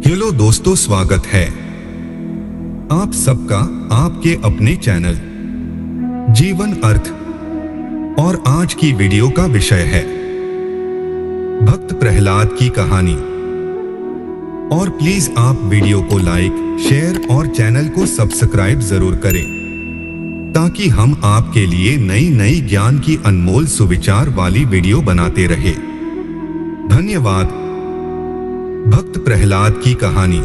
Hello दोस्तों, स्वागत है आप सबका आपके अपने चैनल जीवन अर्थ। और आज की वीडियो का विषय है भक्त प्रहलाद की कहानी। और प्लीज आप वीडियो को लाइक, शेयर और चैनल को सब्सक्राइब जरूर करें ताकि हम आपके लिए नई नई ज्ञान की अनमोल सुविचार वाली वीडियो बनाते रहे। धन्यवाद। भक्त प्रहलाद की कहानी।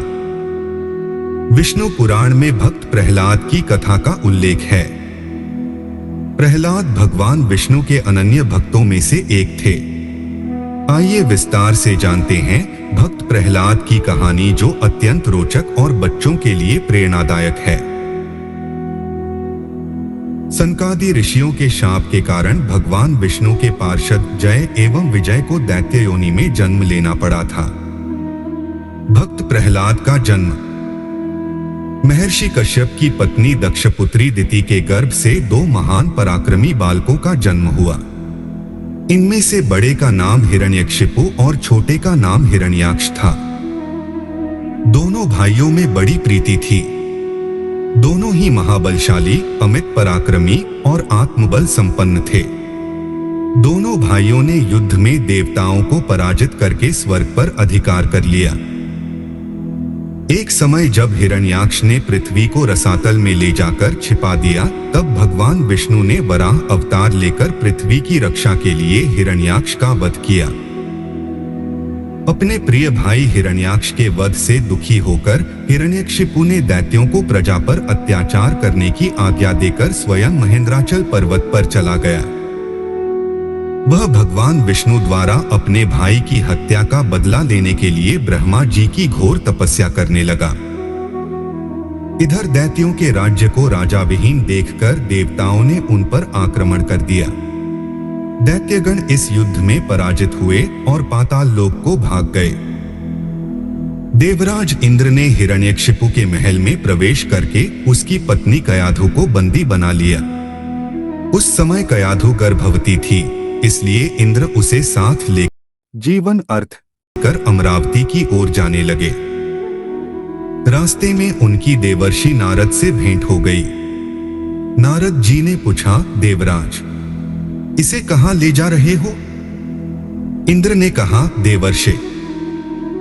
विष्णु पुराण में भक्त प्रहलाद की कथा का उल्लेख है। प्रहलाद भगवान विष्णु के अनन्य भक्तों में से एक थे। आइए विस्तार से जानते हैं भक्त प्रहलाद की कहानी, जो अत्यंत रोचक और बच्चों के लिए प्रेरणादायक है। सनकादि ऋषियों के शाप के कारण भगवान विष्णु के पार्षद जय एवं विजय को दैत्य योनि में जन्म लेना पड़ा था। भक्त प्रहलाद का जन्म महर्षि कश्यप की पत्नी दक्षपुत्री दिति के गर्भ से दो महान पराक्रमी बालकों का जन्म हुआ। इनमें से बड़े का नाम हिरण्यकशिपु और छोटे का नाम हिरण्याक्ष था। दोनों भाइयों में बड़ी प्रीति थी। दोनों ही महाबलशाली, अमित पराक्रमी और आत्मबल संपन्न थे। दोनों भाइयों ने युद्ध में देवताओं को पराजित करके स्वर्ग पर अधिकार कर लिया। एक समय जब हिरण्याक्ष ने पृथ्वी को रसातल में ले जाकर छिपा दिया, तब भगवान विष्णु ने वराह अवतार लेकर पृथ्वी की रक्षा के लिए हिरण्याक्ष का वध किया। अपने प्रिय भाई हिरण्याक्ष के वध से दुखी होकर हिरण्यकशिपु ने दैत्यों को प्रजा पर अत्याचार करने की आज्ञा देकर स्वयं महेंद्राचल पर्वत पर चला गया। वह भगवान विष्णु द्वारा अपने भाई की हत्या का बदला लेने के लिए ब्रह्मा जी की घोर तपस्या करने लगा। इधर दैत्यों के राज्य को राजा विहीन देखकर देवताओं ने उन पर आक्रमण कर दिया। दैत्यगण इस युद्ध में पराजित हुए और पाताल लोक को भाग गए। देवराज इंद्र ने हिरण्यकशिपु के महल में प्रवेश करके उसकी पत्नी कयाधु को बंदी बना लिया। उस समय कयाधु गर्भवती थी, इसलिए इंद्र उसे साथ लेकर जीवन अर्थ कर अमरावती की ओर जाने लगे। रास्ते में उनकी देवर्षि नारद से भेंट हो गई। नारद जी ने पूछा, देवराज, इसे कहां ले जा रहे हो? इंद्र ने कहा, देवर्षि,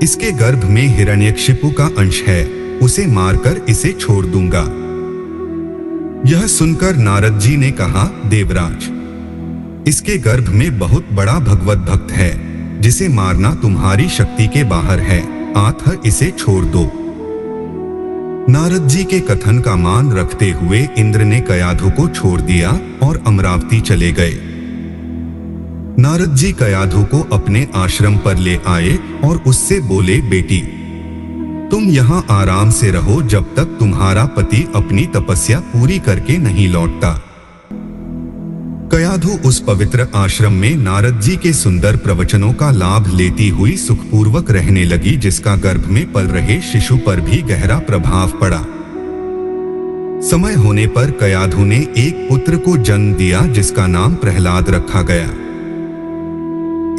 इसके गर्भ में हिरण्यकशिपु का अंश है, उसे मारकर इसे छोड़ दूंगा। यह सुनकर नारद जी ने कहा, देवराज, इसके गर्भ में बहुत बड़ा भगवत भक्त है, जिसे मारना तुम्हारी शक्ति के बाहर है, अतः इसे छोड़ दो। नारद जी के कथन का मान रखते हुए इंद्र ने कयाधु को छोड़ दिया और अमरावती चले गए। नारद जी कयाधु को अपने आश्रम पर ले आए और उससे बोले, बेटी, तुम यहाँ आराम से रहो जब तक तुम्हारा पति अपनी तपस्या पूरी करके नहीं लौटता। कयाधु उस पवित्र आश्रम में नारद जी के सुंदर प्रवचनों का लाभ लेती हुई सुखपूर्वक रहने लगी, जिसका गर्भ में पल रहे शिशु पर भी गहरा प्रभाव पड़ा। समय होने पर कयाधु ने एक पुत्र को जन्म दिया, जिसका नाम प्रहलाद रखा गया।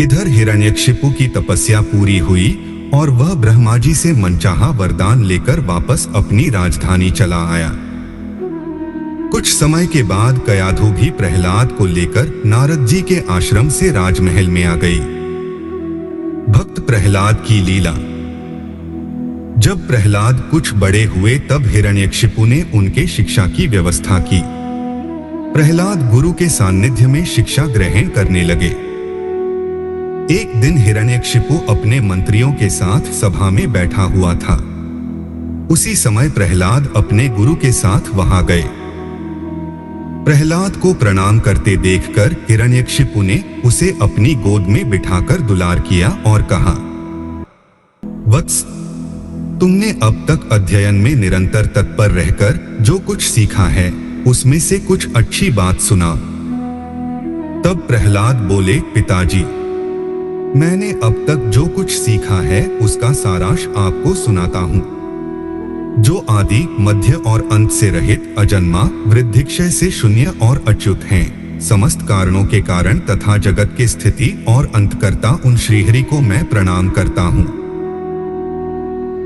इधर हिरण्यकशिपु की तपस्या पूरी हुई और वह ब्रह्मा जी से मनचाहा वरदान लेकर वापस अपनी राजधानी चला आया। कुछ समय के बाद कयाधु भी प्रहलाद को लेकर नारद जी के आश्रम से राजमहल में आ गई। भक्त प्रहलाद की लीला। जब प्रहलाद कुछ बड़े हुए तब हिरण्यकशिपु ने उनके शिक्षा की व्यवस्था की। प्रहलाद गुरु के सानिध्य में शिक्षा ग्रहण करने लगे। एक दिन हिरण्यकशिपु अपने मंत्रियों के साथ सभा में बैठा हुआ था। उसी समय प्रहलाद अपने गुरु के साथ वहां गए। प्रहलाद को प्रणाम करते देखकर हिरण्यकशिपु ने उसे अपनी गोद में बिठाकर दुलार किया और कहा, वत्स, तुमने अब तक अध्ययन में निरंतर तत्पर रहकर जो कुछ सीखा है, उसमें से कुछ अच्छी बात सुना। तब प्रहलाद बोले, पिताजी, मैंने अब तक जो कुछ सीखा है उसका सारांश आपको सुनाता हूँ। जो आदि, मध्य और अंत से रहित, अजन्मा, वृद्धिक्षय से शून्य और अच्युत हैं, समस्त कारणों के कारण तथा जगत की स्थिति और अंतकर्ता उन श्रीहरि को मैं प्रणाम करता हूँ।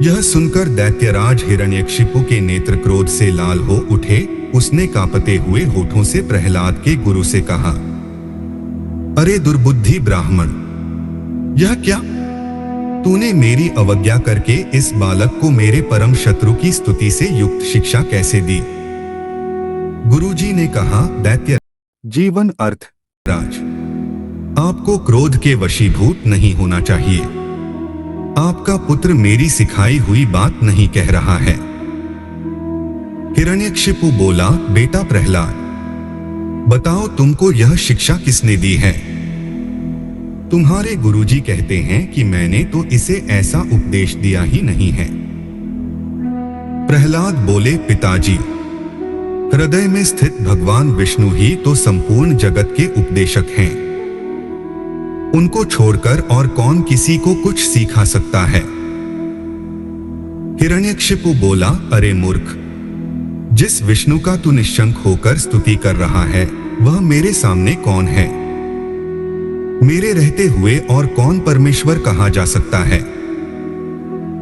यह सुनकर दैत्यराज हिरण्यकशिपु के नेत्र क्रोध से लाल हो उठे। उसने कांपते हुए होठों से प्रहलाद के गुरु से कहा, अरे दुर्बुद्धि ब्राह्मण, यह क्या? तूने मेरी अवज्ञा करके इस बालक को मेरे परम शत्रु की स्तुति से युक्त शिक्षा कैसे दी? गुरुजी ने कहा, दैत्य जीवन अर्थ राज, आपको क्रोध के वशीभूत नहीं होना चाहिए। आपका पुत्र मेरी सिखाई हुई बात नहीं कह रहा है। हिरण्यकशिपु बोला, बेटा प्रहलाद, बताओ तुमको यह शिक्षा किसने दी है? तुम्हारे गुरुजी कहते हैं कि मैंने तो इसे ऐसा उपदेश दिया ही नहीं है। प्रहलाद बोले, पिताजी, हृदय में स्थित भगवान विष्णु ही तो संपूर्ण जगत के उपदेशक हैं। उनको छोड़कर और कौन किसी को कुछ सिखा सकता है? हिरण्यकशिपु बोला, अरे मूर्ख, जिस विष्णु का तू निशंक होकर स्तुति कर रहा है वह मेरे सामने कौन है? मेरे रहते हुए और कौन परमेश्वर कहा जा सकता है?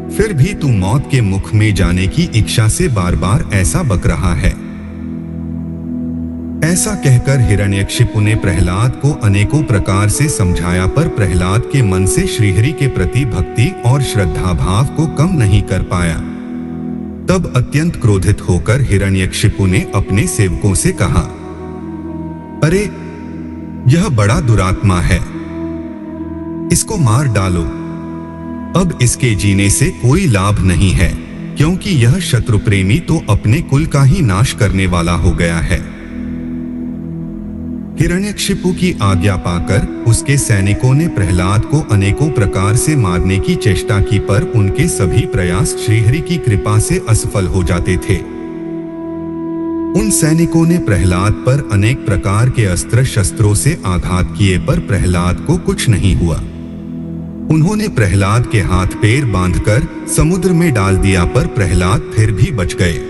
फिर भी तू मौत के मुख में जाने की इच्छा से बार बार ऐसा बक रहा है। ऐसा कहकर हिरण्यकशिपु ने प्रहलाद को अनेकों प्रकार से समझाया, पर प्रहलाद के मन से श्रीहरि के प्रति भक्ति और श्रद्धा भाव को कम नहीं कर पाया। तब अत्यंत क्रोधित होकर हिरण्यकशिपु ने अपने सेवकों से कहा, अरे यह बड़ा दुरात्मा है, इसको मार डालो। अब इसके जीने से कोई लाभ नहीं है, क्योंकि यह शत्रु प्रेमी तो अपने कुल का ही नाश करने वाला हो गया है। हिरण्यकशिपु की आज्ञा पाकर उसके सैनिकों ने प्रहलाद को अनेकों प्रकार से मारने की चेष्टा की, पर उनके सभी प्रयास श्रीहरि की कृपा से असफल हो जाते थे। उन सैनिकों ने प्रहलाद पर अनेक प्रकार के अस्त्र शस्त्रों से आघात किए, पर प्रहलाद को कुछ नहीं हुआ। उन्होंने प्रहलाद के हाथ पैर बांधकर समुद्र में डाल दिया, पर प्रहलाद फिर भी बच गए।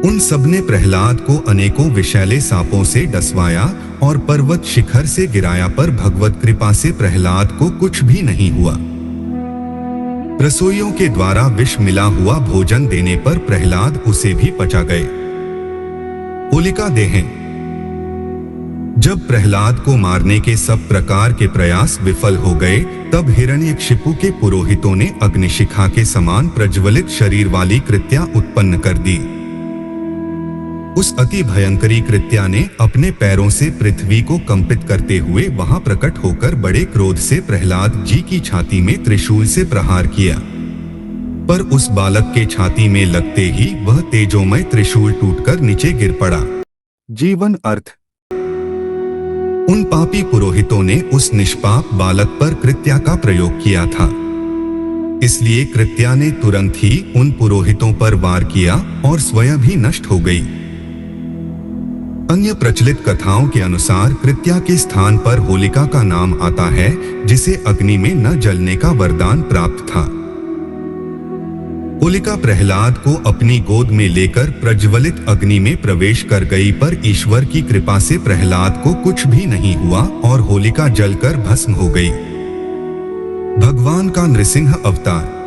उन सबने प्रहलाद को अनेकों विषैले सांपों से डसवाया और पर्वत शिखर से गिराया, पर भगवत कृपा से प्रहलाद को कुछ भी नहीं हुआ। रसोइयों के द्वारा विष मिला हुआ भोजन देने पर प्रहलाद उसे भी पचा गए। होलिका देह। जब प्रहलाद को मारने के सब प्रकार के प्रयास विफल हो गए, तब हिरण्यकशिपु के पुरोहितों ने अग्निशिखा के समान प्रज्वलित शरीर वाली कृत्या उत्पन्न कर दी। उस अति भयंकरी कृत्या ने अपने पैरों से पृथ्वी को कंपित करते हुए वहां प्रकट होकर बड़े क्रोध से प्रहलाद जी की छाती में त्रिशूल से प्रहार किया, पर उस बालक के छाती में लगते ही वह तेजोमय त्रिशूल टूटकर नीचे गिर पड़ा। जीवन अर्थ। उन पापी पुरोहितों ने उस निष्पाप बालक पर कृत्या का प्रयोग किया था, इसलिए कृत्या ने तुरंत ही उन पुरोहितों पर वार किया और स्वयं भी नष्ट हो गई। अन्य प्रचलित कथाओं के अनुसार कृत्या के स्थान पर होलिका का नाम आता है, जिसे अग्नि में न जलने का वरदान प्राप्त था। होलिका प्रहलाद को अपनी गोद में लेकर प्रज्वलित अग्नि में प्रवेश कर गई, पर ईश्वर की कृपा से प्रहलाद को कुछ भी नहीं हुआ और होलिका जलकर भस्म हो गई। भगवान का नृसिंह अवतार।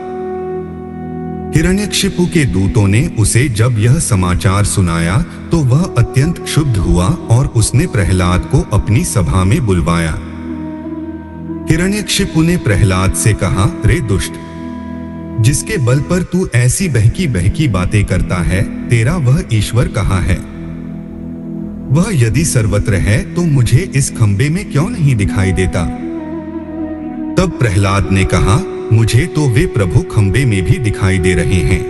हिरण्यकशिपु के दूतों ने उसे जब यह समाचार सुनाया तो वह अत्यंत क्षुब्ध हुआ और उसने प्रहलाद को अपनी सभा में बुलवाया। हिरण्यकशिपु ने प्रहलाद से कहा, रे दुष्ट, जिसके बल पर तू ऐसी बहकी बहकी बातें करता है, तेरा वह ईश्वर कहाँ है? वह यदि सर्वत्र है तो मुझे इस खंबे में क्यों नहीं दिखाई देता? तब प्रहलाद ने कहा, मुझे तो वे प्रभु खंबे में भी दिखाई दे रहे हैं।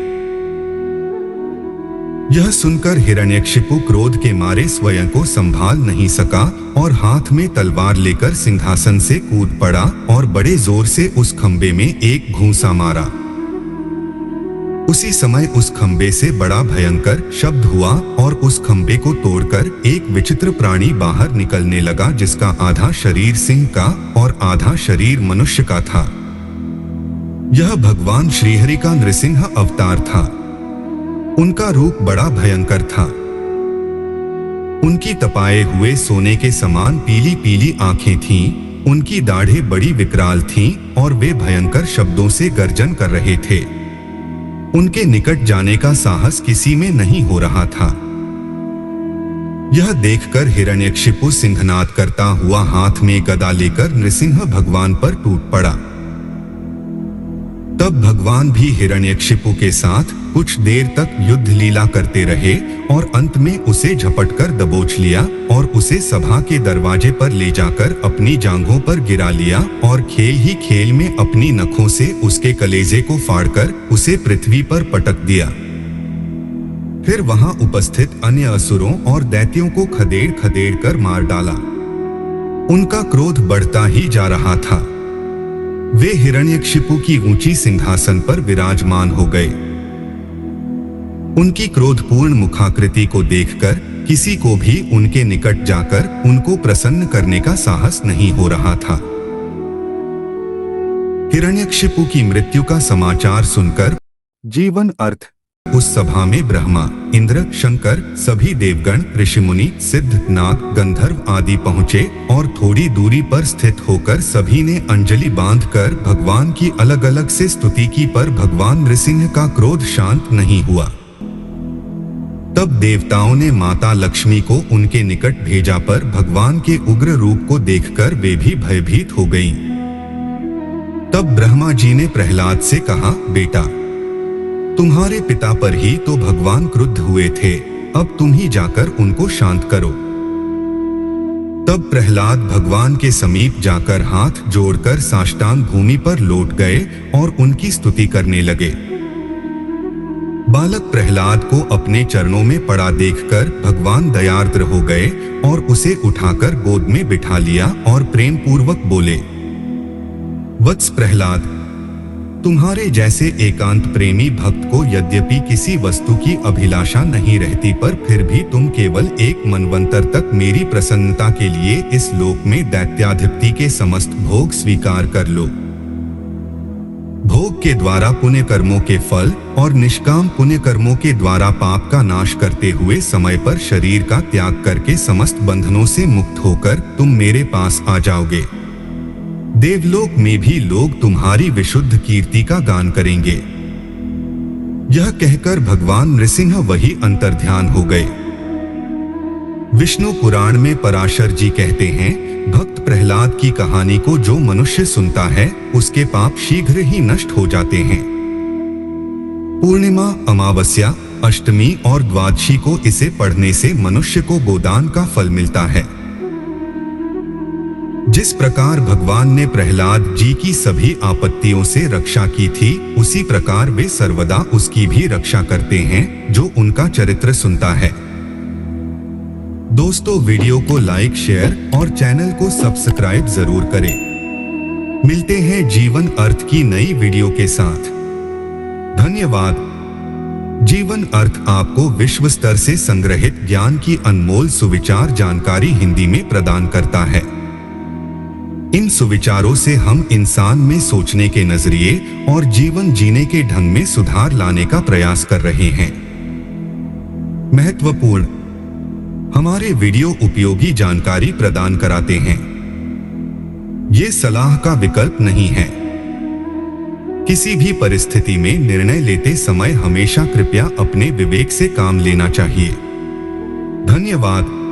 यह सुनकर हिरण्यकशिपु क्रोध के मारे स्वयं को संभाल नहीं सका और हाथ में तलवार लेकर सिंहासन से कूद पड़ा और बड़े जोर से उस खंबे में एक घूंसा मारा। उसी समय उस खंबे से बड़ा भयंकर शब्द हुआ और उस खंबे को तोड़कर एक विचित्र प्राणी बाहर निकलने लगा, जिसका आधा शरीर सिंह का और आधा शरीर मनुष्य का था। यह भगवान श्रीहरि का नृसिंह अवतार था। उनका रूप बड़ा भयंकर था। उनकी तपाए हुए सोने के समान पीली पीली आंखें थीं उनकी दाढ़ें बड़ी विकराल थीं और वे भयंकर शब्दों से गर्जन कर रहे थे। उनके निकट जाने का साहस किसी में नहीं हो रहा था। यह देखकर हिरण्यकशिपु सिंहनाद करता हुआ हाथ में गदा लेकर नृसिंह भगवान पर टूट पड़ा। तब भगवान भी हिरण्यकशिपु के साथ कुछ देर तक युद्ध लीला करते रहे और अंत में उसे झपटकर दबोच लिया और उसे सभा के दरवाजे पर ले जाकर अपनी जांघों पर गिरा लिया और खेल ही खेल में अपनी नखों से उसके कलेजे को फाड़कर उसे पृथ्वी पर पटक दिया। फिर वहां उपस्थित अन्य असुरों और दैत्यों को खदेड़ खदेड़ कर मार डाला। उनका क्रोध बढ़ता ही जा रहा था। वे हिरण्यकशिपु की ऊंची सिंहासन पर विराजमान हो गए। उनकी क्रोधपूर्ण मुखाकृति को देखकर किसी को भी उनके निकट जाकर उनको प्रसन्न करने का साहस नहीं हो रहा था। हिरण्यकशिपु की मृत्यु का समाचार सुनकर जीवन अर्थ उस सभा में ब्रह्मा, इंद्र, शंकर, सभी देवगण, ऋषिमुनि, सिद्ध, नाग, गंधर्व आदि पहुंचे और थोड़ी दूरी पर स्थित होकर सभी ने अंजलि बांधकर भगवान की अलग अलग से स्तुति की, पर भगवान नृसिंह का क्रोध शांत नहीं हुआ। तब देवताओं ने माता लक्ष्मी को उनके निकट भेजा, पर भगवान के उग्र रूप को देखकर वे भी भयभीत हो गईं। तब ब्रह्मा जी ने प्रहलाद से कहा, बेटा, तुम्हारे पिता पर ही तो भगवान क्रुद्ध हुए थे, अब तुम ही जाकर उनको शांत करो। तब प्रहलाद भगवान के समीप जाकर हाथ जोड़कर साष्टांग भूमि पर लौट गए और उनकी स्तुति करने लगे। बालक प्रहलाद को अपने चरणों में पड़ा देखकर भगवान दयार्द्र हो गए और उसे उठाकर गोद में बिठा लिया और प्रेम पूर्वक बोले, वत्स प्रहलाद, तुम्हारे जैसे एकांत प्रेमी भक्त को यद्यपि किसी वस्तु की अभिलाषा नहीं रहती, पर फिर भी तुम केवल एक मनवंतर तक मेरी प्रसन्नता के लिए इस लोक में दैत्याधिपति के समस्त भोग स्वीकार कर लो। भोग के द्वारा पुण्य कर्मों के फल और निष्काम पुण्य कर्मों के द्वारा पाप का नाश करते हुए समय पर शरीर का त्याग करके समस्त बंधनों से मुक्त होकर तुम मेरे पास आ जाओगे। देवलोक में भी लोग तुम्हारी विशुद्ध कीर्ति का गान करेंगे। यह कहकर भगवान नृसिंह वही अंतर्ध्यान हो गए। विष्णु पुराण में पराशर जी कहते हैं, भक्त प्रहलाद की कहानी को जो मनुष्य सुनता है उसके पाप शीघ्र ही नष्ट हो जाते हैं। पूर्णिमा, अमावस्या, अष्टमी और द्वादशी को इसे पढ़ने से मनुष्य को गोदान का फल मिलता है। जिस प्रकार भगवान ने प्रहलाद जी की सभी आपत्तियों से रक्षा की थी, उसी प्रकार वे सर्वदा उसकी भी रक्षा करते हैं जो उनका चरित्र सुनता है। दोस्तों, वीडियो को लाइक, शेयर और चैनल को सब्सक्राइब जरूर करें। मिलते हैं जीवन अर्थ की नई वीडियो के साथ। धन्यवाद। जीवन अर्थ आपको विश्व स्तर से संग्रहित ज्ञान की अनमोल सुविचार जानकारी हिंदी में प्रदान करता है। इन सुविचारों से हम इंसान में सोचने के नजरिए और जीवन जीने के ढंग में सुधार लाने का प्रयास कर रहे हैं। महत्वपूर्ण, हमारे वीडियो उपयोगी जानकारी प्रदान कराते हैं। ये सलाह का विकल्प नहीं है। किसी भी परिस्थिति में निर्णय लेते समय हमेशा कृपया अपने विवेक से काम लेना चाहिए। धन्यवाद।